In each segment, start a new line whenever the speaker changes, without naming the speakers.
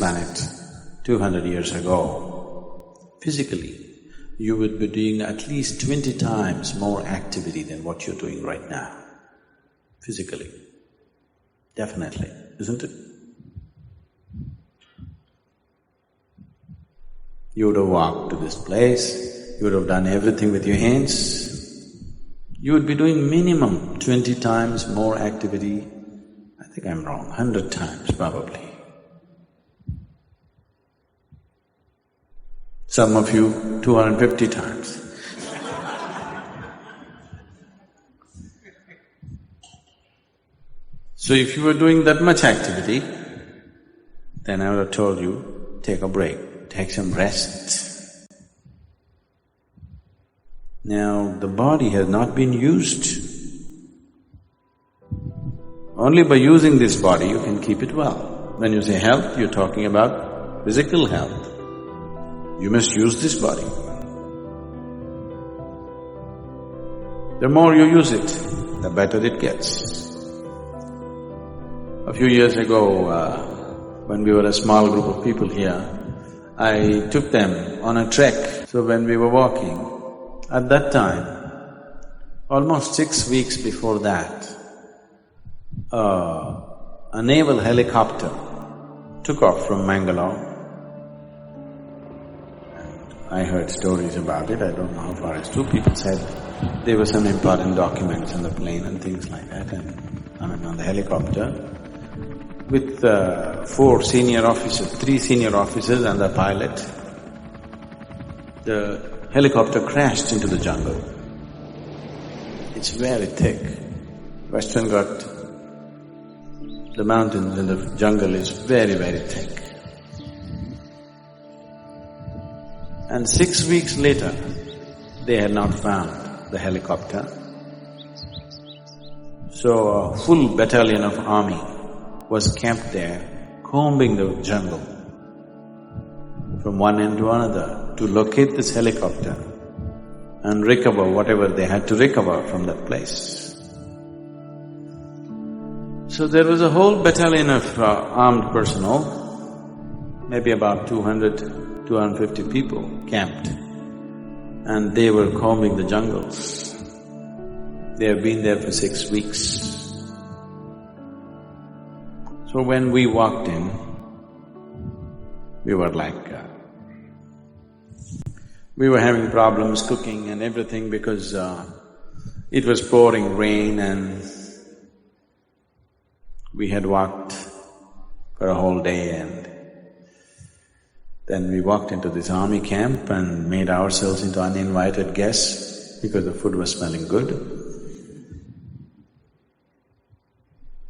planet 200 years ago, physically, you would be doing at least 20 times more activity than what you're doing right now, physically. Definitely, isn't it? You would have walked to this place, you would have done everything with your hands. You would be doing minimum 20 times more activity. I think I'm wrong, 100 times probably. Some of you 250 times. So if you were doing that much activity, then I would have told you, take a break, take some rest. Now, the body has not been used. Only by using this body you can keep it well. When you say health, you're talking about physical health. You must use this body. The more you use it, the better it gets. A few years ago, when we were a small group of people here, I took them on a trek. So when we were walking, at that time, almost 6 weeks before that, a naval helicopter took off from Mangalore. I heard stories about it, I don't know how far it's true. People said there were some important documents on the plane and things like that, and on the helicopter, with 4 senior officers, 3 senior officers and the pilot. The helicopter crashed into the jungle. It's very thick. Western Ghat, the mountains and the jungle is very, very thick. And 6 weeks later, they had not found the helicopter. So a full battalion of army was camped there, combing the jungle from one end to another to locate this helicopter and recover whatever they had to recover from that place. So there was a whole battalion of armed personnel, maybe about 250 people camped, and they were combing the jungles. They have been there for 6 weeks. So when we walked in, we were like… we were having problems cooking and everything because it was pouring rain and we had walked for a whole day, and then we walked into this army camp and made ourselves into uninvited guests because the food was smelling good.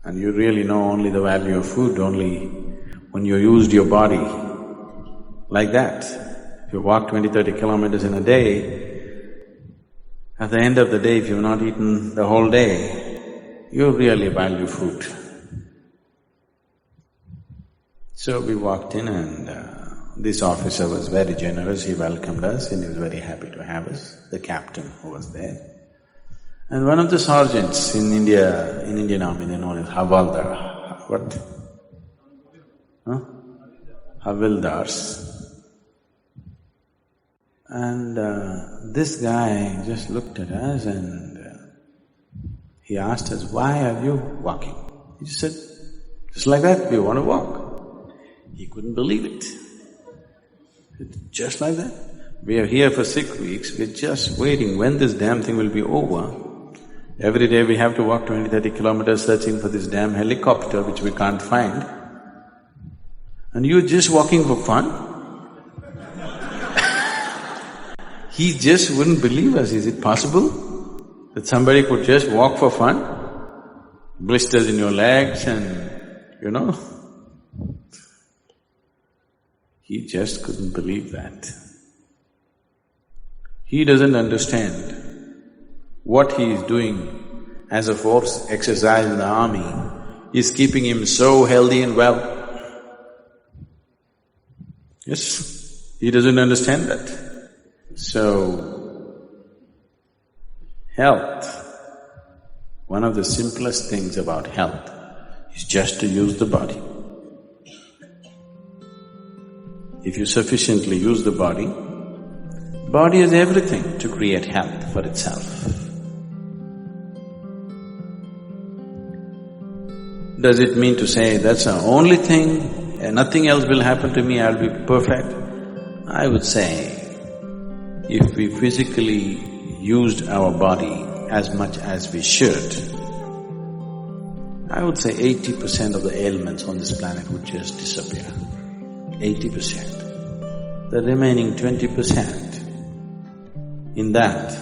And you really know only the value of food only when you used your body like that. If you walk 20-30 kilometers in a day, at the end of the day, if you've not eaten the whole day, you really value food. So we walked in and this officer was very generous, he welcomed us and he was very happy to have us, the captain who was there. And one of the sergeants in India, in Indian Army, they're known as Havaldar. What? Huh? Havildars. And this guy just looked at us and he asked us, why are you walking? He just said, just like that, we want to walk. He couldn't believe it. Just like that. We are here for 6 weeks, we're just waiting when this damn thing will be over. Every day we have to walk 20-30 kilometers searching for this damn helicopter which we can't find. And you're just walking for fun? He just wouldn't believe us. Is it possible that somebody could just walk for fun? Blisters in your legs and, you know. He just couldn't believe that. He doesn't understand what he is doing as a force exercise in the army is keeping him so healthy and well. Yes, he doesn't understand that. So, health, one of the simplest things about health is just to use the body. If you sufficiently use the body has everything to create health for itself. Does it mean to say, that's the only thing, and nothing else will happen to me, I'll be perfect? I would say, if we physically used our body as much as we should, I would say 80% of the ailments on this planet would just disappear. 80%. The remaining 20%, in that,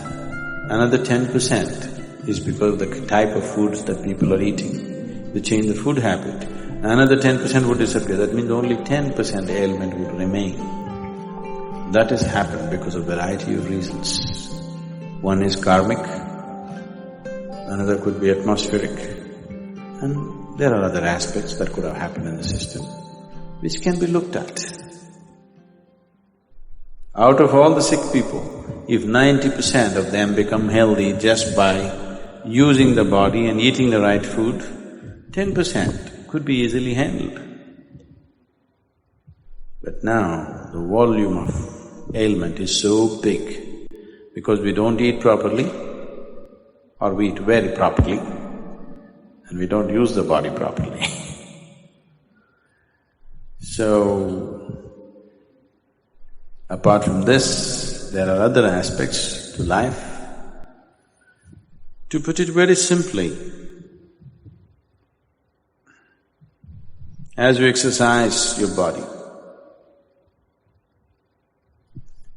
another 10% is because of the type of foods that people are eating. They change the food habit, another 10% would disappear. That means only 10% ailment would remain. That has happened because of variety of reasons. One is karmic, another could be atmospheric, and there are other aspects that could have happened in the system, which can be looked at. Out of all the sick people, if 90% of them become healthy just by using the body and eating the right food, 10% could be easily handled. But now, the volume of ailment is so big because we don't eat properly or we eat very properly and we don't use the body properly. So, apart from this, there are other aspects to life. To put it very simply, as you exercise your body,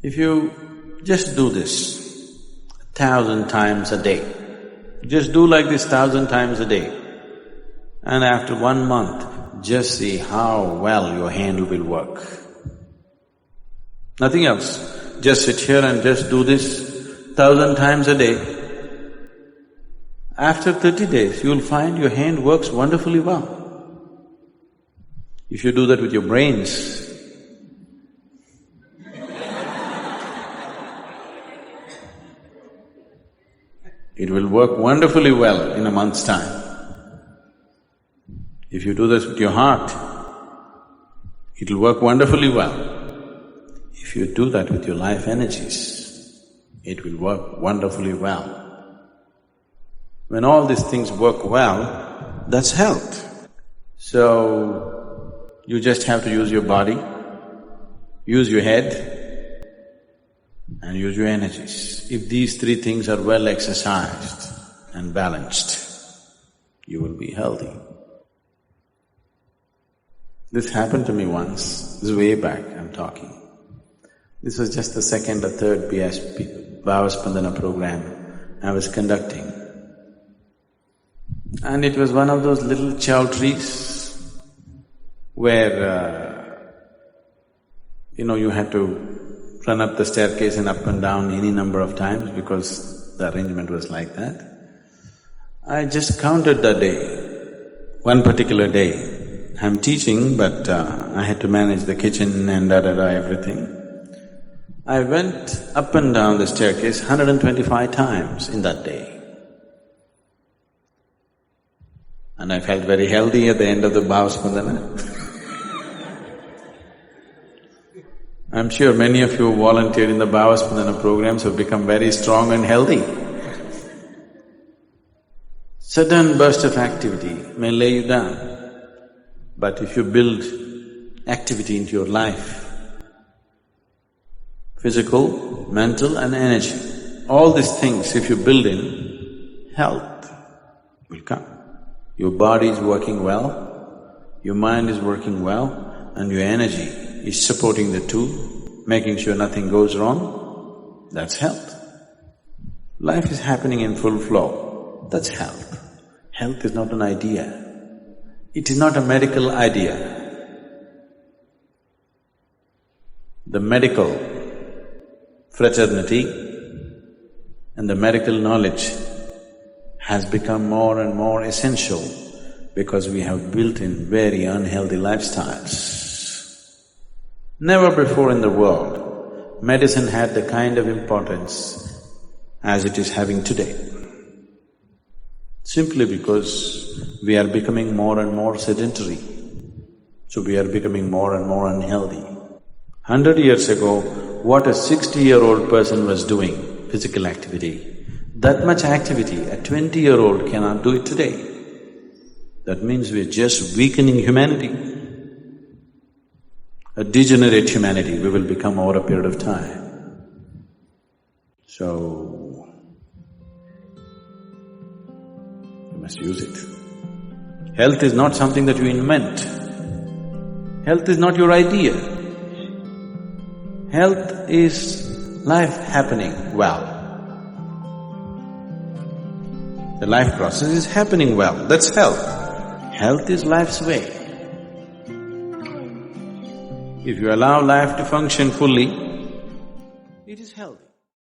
if you just do this 1,000 times a day, just do like this 1,000 times a day, and after 1 month, just see how well your hand will work. Nothing else. Just sit here and just do this 1,000 times a day. After 30 days, you'll find your hand works wonderfully well. If you do that with your brains, it will work wonderfully well in a month's time. If you do this with your heart, it'll work wonderfully well. If you do that with your life energies, it will work wonderfully well. When all these things work well, that's health. So, you just have to use your body, use your head, and use your energies. If these three things are well exercised and balanced, you will be healthy. This happened to me once, this is way back I'm talking. This was just the second or third BSP, Bhavaspandana program I was conducting. And it was one of those little chow trees where, you had to run up the staircase and up and down any number of times because the arrangement was like that. I just counted that day, one particular day. I'm teaching, but I had to manage the kitchen and everything. I went up and down the staircase 125 times in that day. And I felt very healthy at the end of the Bhavaspandana. I'm sure many of you who volunteer in the Bhavaspandana programs have become very strong and healthy. Sudden burst of activity may lay you down, but if you build activity into your life, physical, mental and energy, all these things if you build in, health will come. Your body is working well, your mind is working well, and your energy is supporting the two, making sure nothing goes wrong, that's health. Life is happening in full flow, that's health. Health is not an idea. It is not a medical idea. The medical fraternity and the medical knowledge has become more and more essential because we have built in very unhealthy lifestyles. Never before in the world, medicine had the kind of importance as it is having today. Simply because we are becoming more and more sedentary, so we are becoming more and more unhealthy. 100 years ago, what a 60-year-old person was doing, physical activity, that much activity a 20-year-old cannot do it today. That means we're just weakening humanity. A degenerate humanity we will become over a period of time. So, you must use it. Health is not something that you invent. Health is not your idea. Health is life happening well. The life process is happening well, that's health. Health is life's way. If you allow life to function fully, it is healthy.